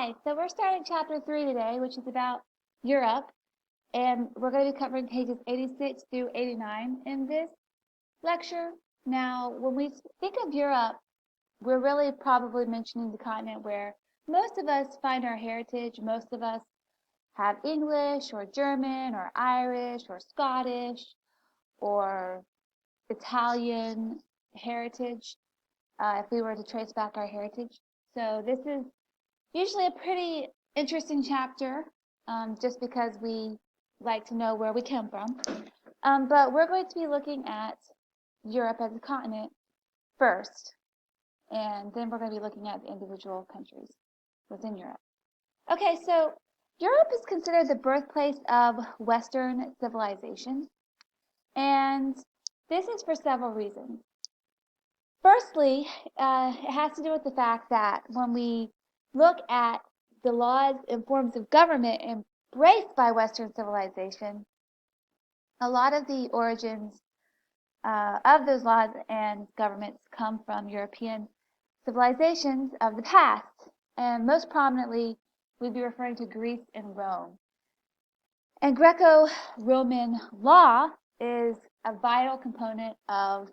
Hi, so we're starting chapter 3 today, which is about Europe, and we're going to be covering pages 86 through 89 in this lecture. Now, when we think of Europe, we're really probably mentioning the continent where most of us find our heritage. Most of us have English or German or Irish or Scottish or Italian heritage, if we were to trace back our heritage. So this is usually a pretty interesting chapter, just because we like to know where we come from. But we're going to be looking at Europe as a continent first, and then we're going to be looking at the individual countries within Europe. Okay, so Europe is considered the birthplace of Western civilization, and this is for several reasons. Firstly, it has to do with the fact that when we look at the laws and forms of government embraced by Western civilization, a lot of the origins of those laws and governments come from European civilizations of the past. And most prominently, we'd be referring to Greece and Rome. And Greco-Roman law is a vital component of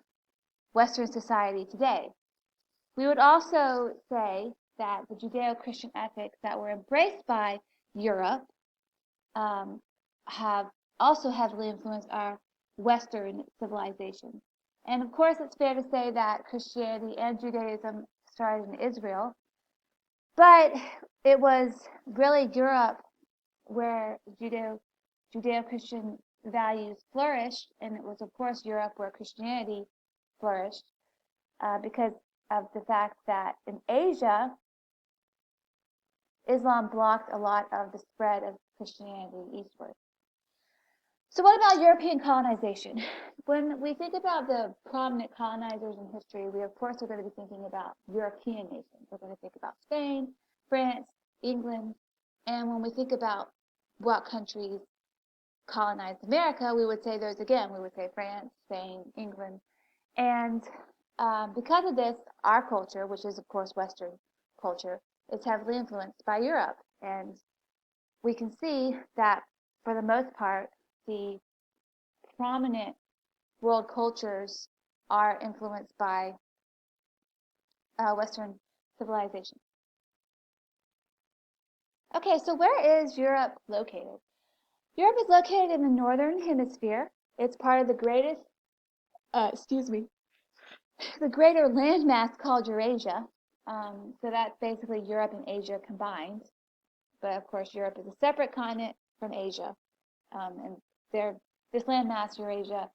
Western society today. We would also say that the Judeo-Christian ethics that were embraced by Europe have also heavily influenced our Western civilization. And of course, it's fair to say that Christianity and Judaism started in Israel, but it was really Europe where Judeo-Christian values flourished, and it was, of course, Europe where Christianity flourished, because of the fact that in Asia, Islam blocked a lot of the spread of Christianity eastward. So what about European colonization? When we think about the prominent colonizers in history, we of course are going to be thinking about European nations. We're going to think about Spain, France, England, and when we think about what countries colonized America, we would say those again. We would say France, Spain, England, and because of this, our culture, which is of course Western culture, is heavily influenced by Europe. And we can see that for the most part, the prominent world cultures are influenced by Western civilization. Okay, so where is Europe located? Europe is located in the northern hemisphere. It's part of the greater landmass called Eurasia. So that's basically Europe and Asia combined. But of course, Europe is a separate continent from Asia. And this landmass, Eurasia,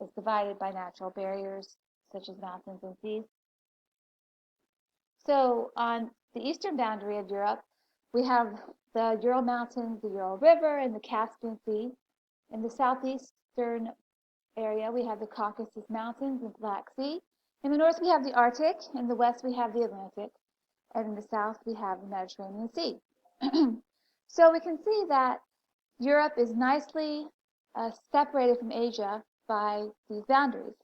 is divided by natural barriers such as mountains and seas. So on the eastern boundary of Europe, we have the Ural Mountains, the Ural River, and the Caspian Sea. In the southeastern area, we have the Caucasus Mountains and Black Sea. In the north, we have the Arctic. In the west, we have the Atlantic. And in the south, we have the Mediterranean Sea. So we can see that Europe is nicely separated from Asia by these boundaries.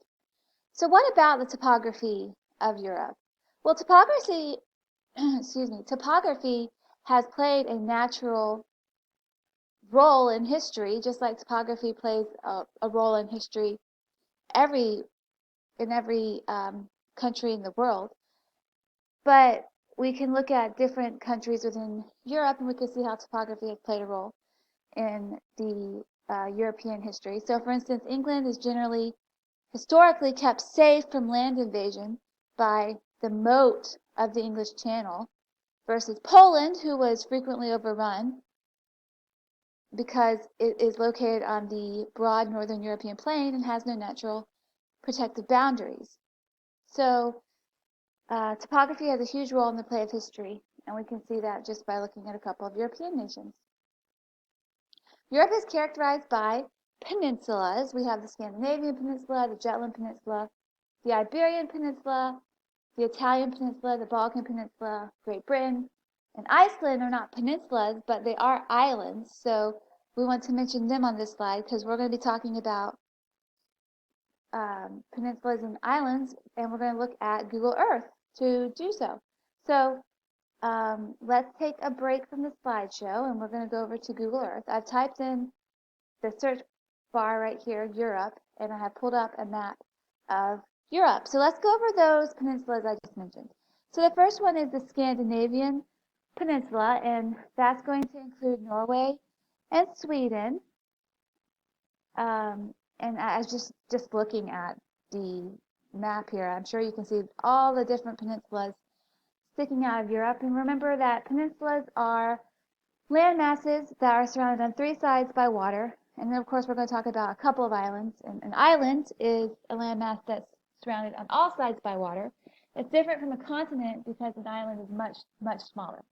So what about the topography of Europe? Well, topography has played a natural role in history, just like topography plays a role in history in every country in the world. But we can look at different countries within Europe, and we can see how topography has played a role in the European history. So, for instance, England is generally historically kept safe from land invasion by the moat of the English Channel, versus Poland, who was frequently overrun because it is located on the broad northern European plain and has no natural protective boundaries. So topography has a huge role in the play of history, and we can see that just by looking at a couple of European nations. Europe is characterized by peninsulas. We have the Scandinavian Peninsula, the Jutland Peninsula, the Iberian Peninsula, the Italian Peninsula, the Balkan Peninsula, Great Britain, and Iceland are not peninsulas, but they are islands. So we want to mention them on this slide because we're going to be talking about peninsulas and islands, and we're going to look at Google Earth to do so. So let's take a break from the slideshow and we're going to go over to Google Earth. I've typed in the search bar right here, Europe, and I have pulled up a map of Europe. So let's go over those peninsulas I just mentioned. So the first one is the Scandinavian Peninsula, and that's going to include Norway and Sweden. And I was just looking at the map here. I'm sure you can see all the different peninsulas sticking out of Europe. And remember that peninsulas are land masses that are surrounded on three sides by water. And then, of course, we're going to talk about a couple of islands. And an island is a landmass that's surrounded on all sides by water. It's different from a continent because an island is much, much smaller.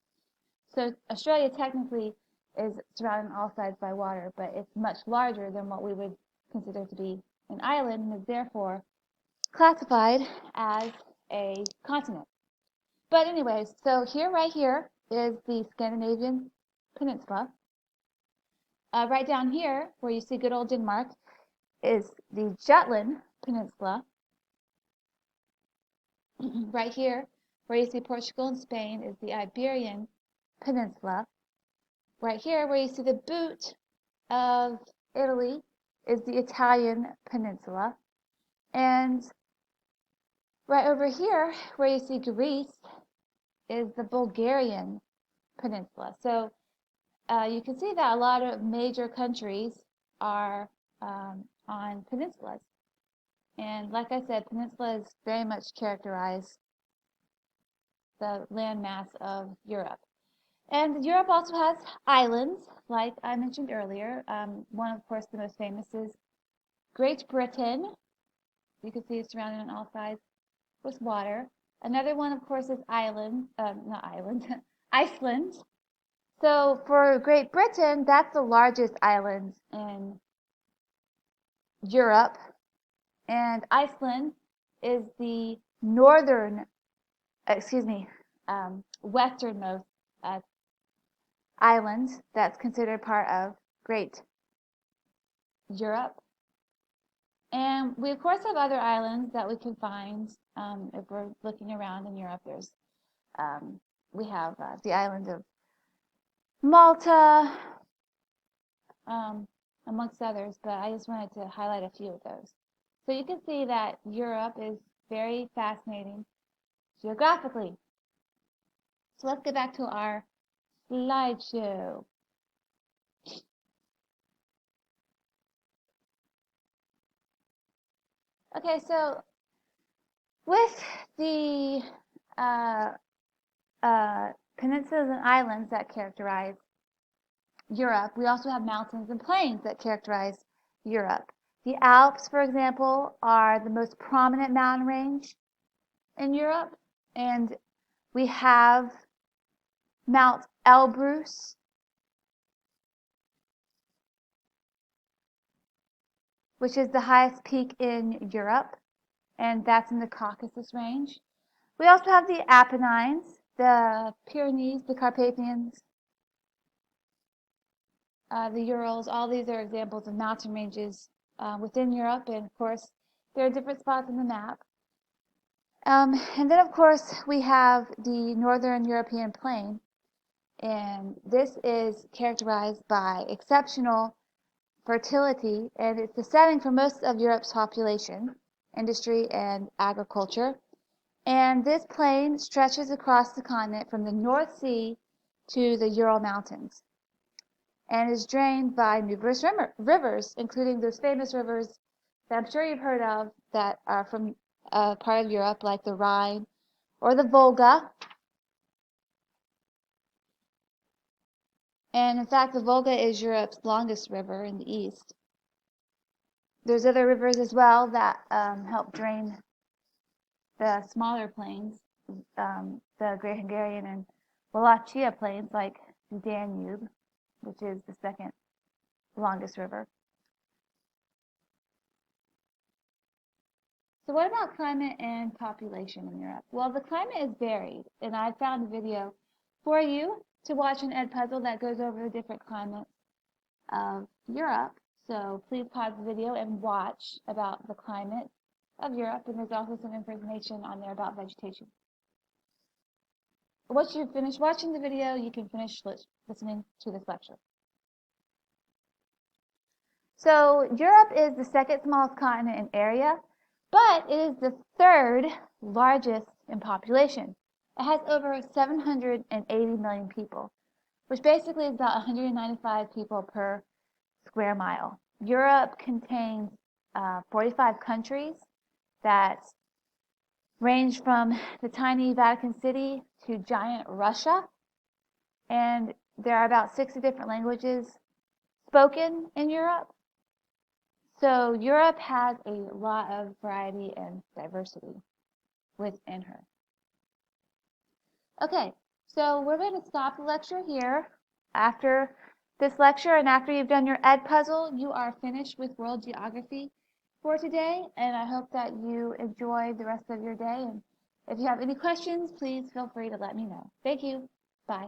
So Australia technically is surrounded on all sides by water, but it's much larger than what we would consider to be an island and is therefore classified as a continent. But anyways, so right here is the Scandinavian Peninsula. Right down here, where you see good old Denmark, is the Jutland Peninsula. Right here, where you see Portugal and Spain, is the Iberian Peninsula. Right here, where you see the boot of Italy, is the Italian Peninsula. And right over here, where you see Greece, is the Bulgarian Peninsula. So you can see that a lot of major countries are on peninsulas. And like I said, peninsulas very much characterize the landmass of Europe. And Europe also has islands, like I mentioned earlier. One, of course, the most famous is Great Britain. You can see it's surrounded on all sides with water. Another one, of course, is Iceland. So for Great Britain, that's the largest island in Europe. And Iceland is the westernmost island that's considered part of Great Europe. And we, of course, have other islands that we can find if we're looking around in Europe. We have the island of Malta, amongst others, but I just wanted to highlight a few of those. So you can see that Europe is very fascinating geographically. So let's get back to our slideshow. Okay, so with the peninsulas and islands that characterize Europe, we also have mountains and plains that characterize Europe. The Alps, for example, are the most prominent mountain range in Europe, and we have Mount Elbrus, which is the highest peak in Europe, and that's in the Caucasus range. We also have the Apennines, the Pyrenees, the Carpathians, the Urals. All these are examples of mountain ranges within Europe, and of course, there are different spots on the map. And then, of course, we have the Northern European Plain, and this is characterized by exceptional fertility, and it's the setting for most of Europe's population, industry, and agriculture. And this plain stretches across the continent from the North Sea to the Ural Mountains and is drained by numerous rivers, including those famous rivers that I'm sure you've heard of that are from part of Europe, like the Rhine or the Volga. And in fact, the Volga is Europe's longest river in the east. There's other rivers as well that help drain the smaller plains, the Great Hungarian and Wallachia plains, like the Danube, which is the second longest river. So what about climate and population in Europe? Well, the climate is varied, and I found a video for you to watch an Edpuzzle that goes over the different climates of Europe. So please pause the video and watch about the climate of Europe, and there's also some information on there about vegetation. once you finish watching the video, you can finish listening to this lecture. So Europe is the second smallest continent in area, but it is the third largest in population. It has over 780 million people, which basically is about 195 people per square mile. Europe contains 45 countries that range from the tiny Vatican City to giant Russia, and there are about 60 different languages spoken in Europe. So Europe has a lot of variety and diversity within her. Okay, so we're going to stop the lecture here. After this lecture and after you've done your Ed puzzle, you are finished with world geography for today, and I hope that you enjoy the rest of your day. And if you have any questions, please feel free to let me know. Thank you. Bye.